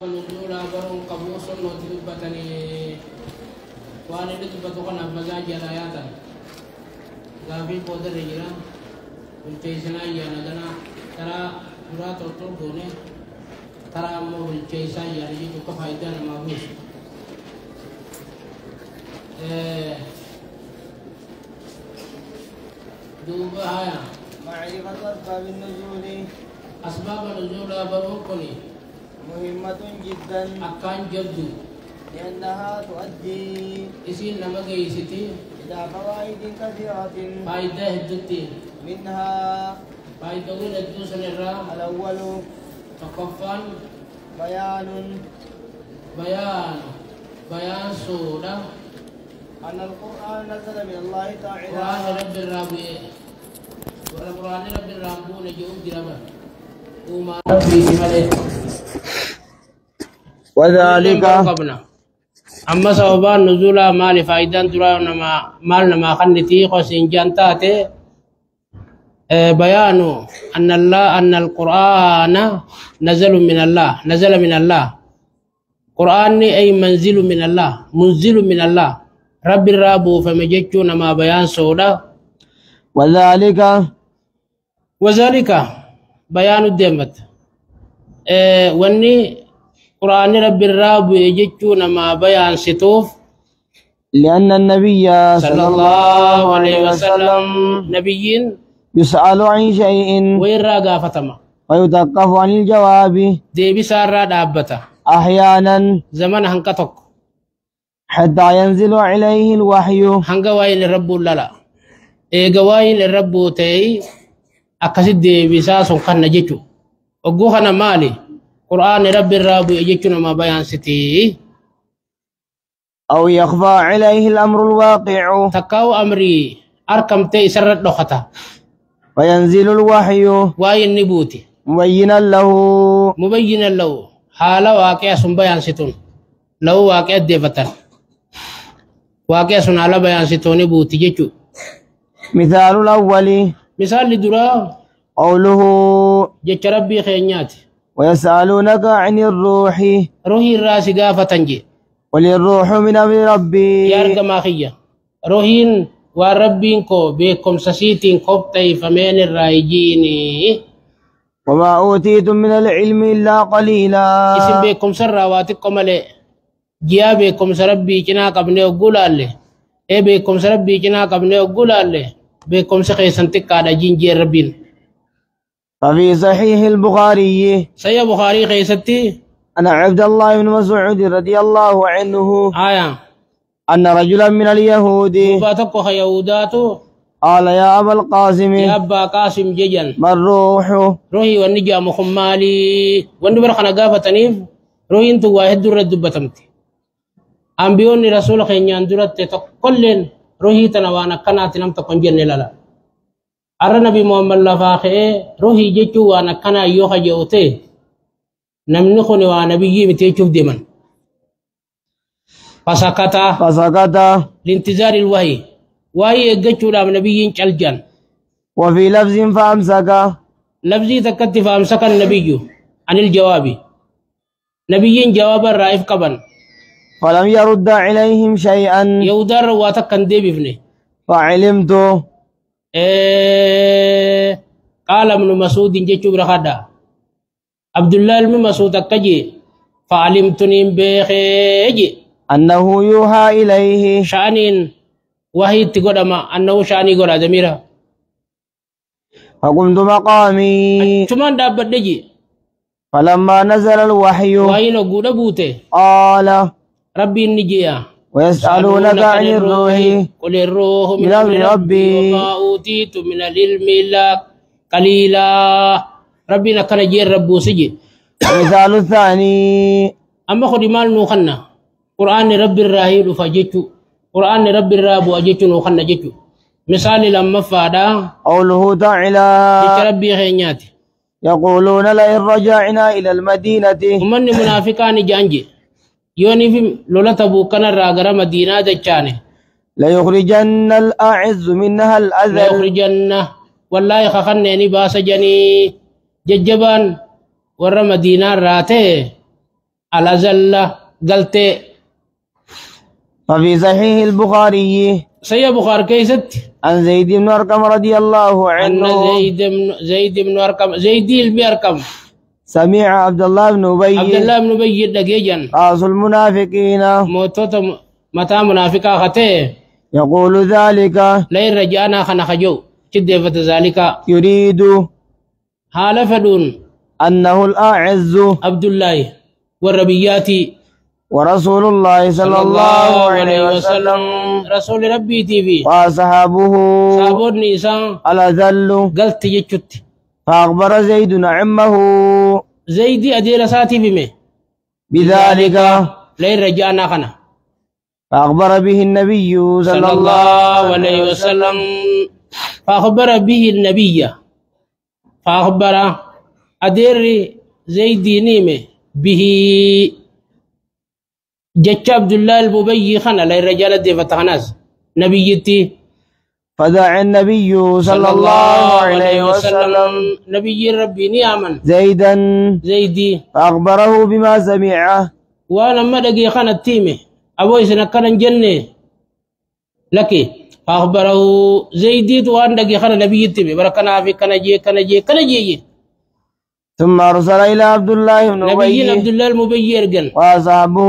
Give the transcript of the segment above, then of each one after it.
نزول برون قبوس وتدبتني وانا ندبت قنا مزاج راياتا لا في قدر رجلا والتيسنا يا ندنا ترى مرات الطرقوني ترى مو التيسا يا رجل كفايدا ما فيش دوبا هيا معرفة أسباب النزول أسباب النزول بروكني مهمة جدا أكان جدو لأنها تؤدي إسين لما جيستي إلى فوائد كثيرة فايدة هدتي منها فايدة هدتو سنرا الأول تقفان بيان سورة أن القرآن نزل من الله تعالى قرآن رب الرابع القرآن رب الرابع نجوم جربا وما ربي سمالي وذلك أما سببان نزول مال فايدان ترى مال نما خنتي قسين جانتاتي بيان أن القرآن نزل من الله قرآن أي منزل من الله رب الرابو فمججو نما بيان سودا وذلك بيان الدمت واني قرآن رب الراب يجتون ما بيان ستوف لأن النبي صلى الله عليه وسلم نبيين يسأل عن شيء ويراغا فتما ويتوقف عن الجواب دي بسارة دابتا أحيانا زمن هنكتك حتى ينزل عليه الوحي هنغواين الرب للا غواين الرب تي أكسد دي بساسو خن جيتو وقوخنا مالي قرآن رب الراب يجتنا ما بيان ستي أو يخفى عليه الأمر الواقع تكاو أمري أركم تي سرت لخطا وينزل الوحي واين نبوتي مبينا له حالا واقع سن بيان ستون لو واقع ديفتن واقع سن على بيان ستون بوتي جيتو مثال الأول مثال لدرا قوله جيت ربي خينياتي ويسألونك عن الروح روحي الراس قافة جي وللروح من أمر ربي يارق ما خيّة روحين وربين كو بيكم سسيتين كوبتي فمين الرايجيني وما أوتيتم من العلم إلا قليلا اسم بيكم سرواتكم علي جيا بيكم سربي كنا قبني وقول علي اي بيكم سربي كنا قبني وقول علي بيكم سخيسان تكادا جنجي ربين ففي صحيح البخاري سيا بخاري خيستي أن عبد الله بن مسعود رضي الله عنه أن رجلا من اليهود فاتكو خيوداتو قال يا أبا القاسم يا أبا قاسم جيجن ما الروح روحي ونجا مخمالي وندبر قافة تنيف روحي انتو واحد در الدبتمتي أنبيوني رسول خينيان درت تقلن روحي تنوانا كانت نم تكون جن للا أرى نبي محمد لفاخي روحي جيتو وانا كان يوخا جوتي نمنخني وانا بيجي متيشوف ديمن فسكتا لانتظار الوحي وهي جيتو لام نبيين الجن وفي لفظ فأمسك لفظي تكت فأمسك النبي عن الجواب نبيين جواب الرائف قبل فلم يرد عليهم شيئا يودر واتكن دي بفني فعلمت قال ابن مسعود جيتو برخدا عبد الله بن مسعود كجي فعلمتني بخيجي أنه يوحى إليه شأنين وهي تقدما أنه شأني قد زميرا فقمت مقامي ثم دابت دجي فلما نزل الوحي وين قد بوته قال ربي النجيا ويسألونك عن الروح قل الروح من أمر ربي وما أوتيت من العلم إلا قليلا ربنا كان جير ربو سجي المثال الثاني أما خد مال نوخنا قرآن رب الراهيل فجيتو قرآن رب الراب وجيتو نوخنا جيتو مثال لما فادا قوله تعالى ربي خينياتي يقولون لئن رجعنا إلى المدينة ومن منافقان جانجي يوني في لولا تبوكن الراغر مدينة دچانه ليخرجن الأعز منها الأذل ليخرجن والله خخنني باس جني ججبان warra madiinaa irraa ta'e الأزلة قلت ففي صحيح البخاري سيا بخار كيست عن زيد بن أرقم رضي الله أن عنه زيد بن أرقم زيدي بن أرقم سمع عبد الله بن أبي عبد الله بن أبي دقيجا رأس المنافقين موتوت متى منافقا خته يقول ذلك لئن رجعنا خنخجو شد ذلك يريد حال فدون أنه الأعز عبد الله والربيات ورسول الله صلى الله عليه وسلم رسول ربي تي وأصحابه صحابون نيسان الأذل قلت يجت فأخبر زيد عمه زيدي أدير ساتي بمه بذلك لئن رجعنا خنا فأخبر به النبي صلى الله عليه وسلم فأخبر به النبي فأخبر أدير زيدي نيمه به جتش عبد الله الببي خنا لئن رجال دي فتحناس نبيتي فدعا النبي صلى الله عليه وسلم نبي ربي نعما زيدا زيدي فأخبره بما سمعه وانا ما دقي خان التيمه ابو يسنكرن جنة لك فأخبره زيدي وان دقي خان نبي التيمه بركنا في كنجي ثم أرسل إلى عبد الله بن نبي عبد الله المبي ارجن وأصحابه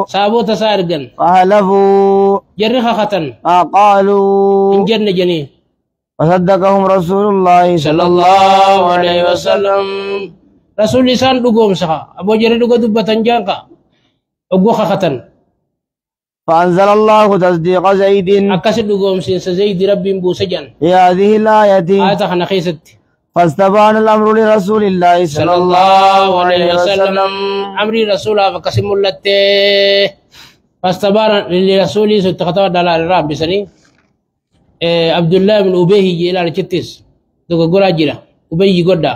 صابو تسارجن فحلفوا جرخ ختن قالوا إن جن جني وصدقهم رسول الله صلى الله عليه وسلم رسول لسان دقوم سخا أبو جري دقو دبتن جانكا أبو ختن فأنزل الله تصديق زيد أكسر دقوم سينس زيد ربي مبوسجن في هذه الآية آية خنا خيست فاستبان الأمر لرسول الله صلى الله عليه وسلم أمري رسوله فقسم اللته فاستبان لرسوله ستخطوا دلال الرب بسني عبد الله بن أبي إلى الكتيس دوغا غراجيرا أبي غدا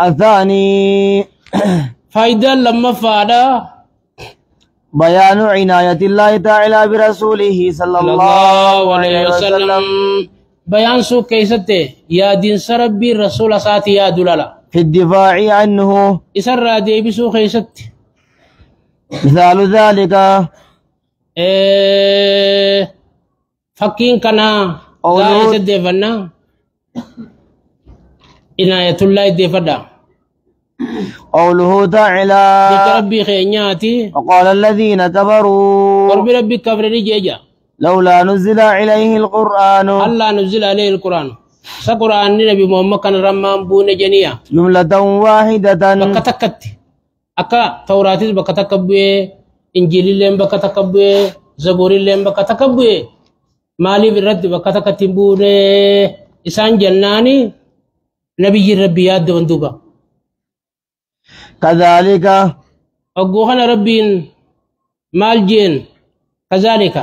الثاني فايدة لما فادا بيان عناية الله تعالى برسوله صلى الله عليه وسلم بيان سو كيسته يا دين سربي رسول ساتي يا دلالا في الدفاع عنه إسر دي بسو كيسته مثال ذلك فكين كنا قائسة ديفنا عناية الله ديفدا قوله تعالى ربي خينياتي وقال الذين كفروا ورب ربي كفر رجيجا لولا نزل عليه القرآن الله نزل عليه القرآن سقرآن نبي محمد كان رمان بون جنيا جملة واحدة بكتكت أكا توراتي بكتكبوه إنجيل لهم بكتكبوه زبور لهم بكتكبوه مالي برد بكتكتبوه إسان جناني نبي ربي ياد وندوبا كذلك أقوهنا ربين مال جين كذلك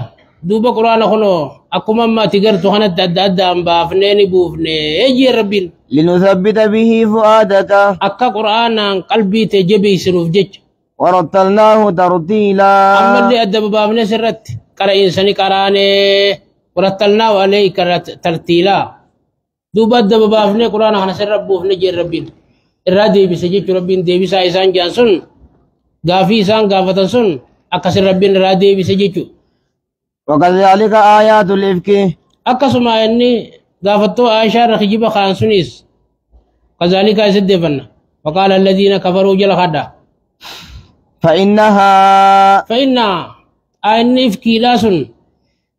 دوبا قرآن خنو أكما ما تقرتو خنا تدد أمبا فنيني بوفني يجي ربين لنثبت به فؤادك أكا قرآن قلبي تجبي سروف جج ورتلناه ترتيلا أما اللي أدب بابنا سرت كرا إنساني كراني ورتلناه عليه ترتيلا دوبا أدب بابنا قرآن خنا سر بوفني جي ربين الرادي بسجيج ربين دي بسا إسان جانسون غافي إسان غافتن سن أكسر ربين الرادي بسجيجو وكذلك آيات الإفك أكسما إني غافتو عائشة رخجب خانسونيس كذلك أسد فن وقال الذين كفروا جل خدا فإن أني إفكي لاسن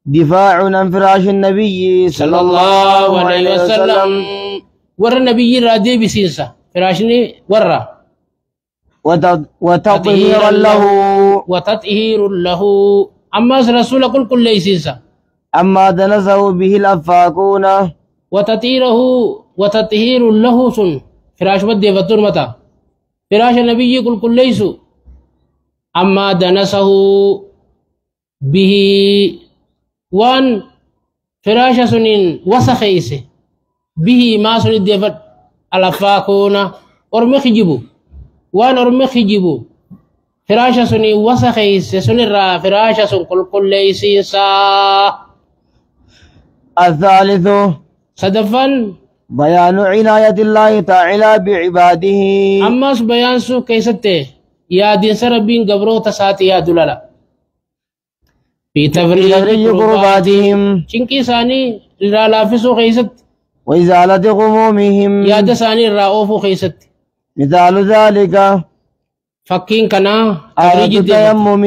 دفاع عن فراش النبي صلى الله عليه وسلم ور النبي رادي بسينسا فراشني ورا وتطهير له أما رسول كل ليسيسا أما دنسه به الأفاكون وتطهير له سن فراش بدي فتور متى فراش النبي كل ليسو أما دنسه به وان فراش سنين وسخيسه به ما سن ديفت الأفاكون أرمخ جبو وان أرمخ جبو فراشة سني وسخيس سني را فراشة سن كل ليسيسا الثالث صدفا بيان عناية الله تعالى بعباده. أماس بيان سو كيسته يا دين سربين قبرو تساتي يا دلالا في تفريج قرباتهم شنكي ساني لا لافسو كيست وإزالة غمومهم يا دساني الرؤوف كيست. مثال ذلك فكين كنا آية التيمم.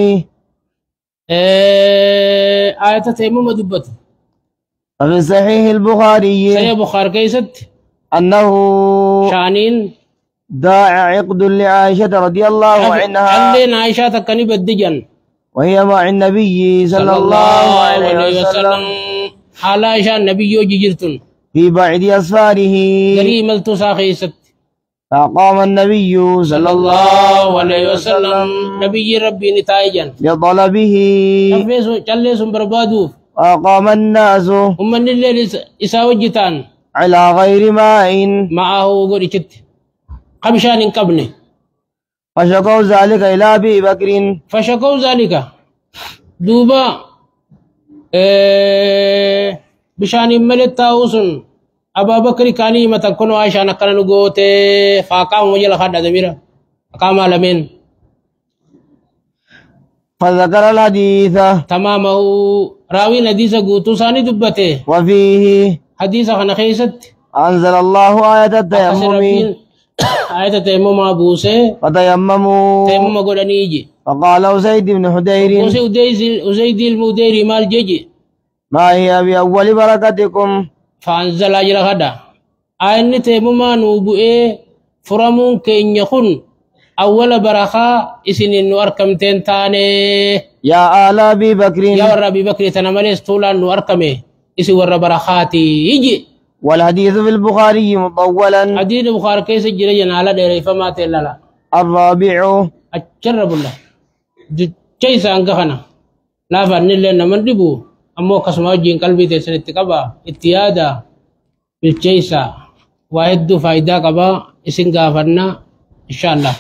آية التيمم دبت ففي صحيح البخاري صحيح بخاري كيست أنه شانين داع عقد لعائشة رضي الله عنها علينا عائشة تكني بدجن وهي مع النبي صلى الله عليه وسلم على عائشة النبي جرتن في بعض أسفاره قريم التساخيست فقام النبي صلى الله عليه وسلم نبي ربي نتائجا لطلبه جلس بربادوف وقام الناس هم من الليل إساوجتان على غير ماء معه قرشت قبشان قبني فشكوا ذلك إلى أبي بكر فشكوا ذلك دوبا بشان ملت تاوسن أبا بكر كاني متكونوا عشان كانوا نقوت فاقام وجل خد دميرا أقام علمين فذكر الحديث تمامه راوي حديث قوتو ساني دبته وفيه حديث خنا خيست أنزل الله آية التيمم آية التيمم أبوسه فتيمموا تيمم قولني يجي فقال أسيد بن حدير أسيد المدير مال جيجي ما هي بأول بركتكم فأنزل أجل غدا آية تيمم نوبئ فرمون كين يخن أول بركة إسن إنه أركمتين تاني يا آل أبي بكر يا ور أبي بكر تنملس طولا إنه أركمه إسي ور بركاتي يجي والحديث في البخاري مطولا حديث البخاري كيس جريان على ديري فما تلا الرابع أتشرب الله كيس أنقخنا لا فنل لنا من دبو أمو كسما جين قلبي تسن اتقبا اتيادا بالكيسا واحد فايدة قبا إسن غافرنا إن شاء الله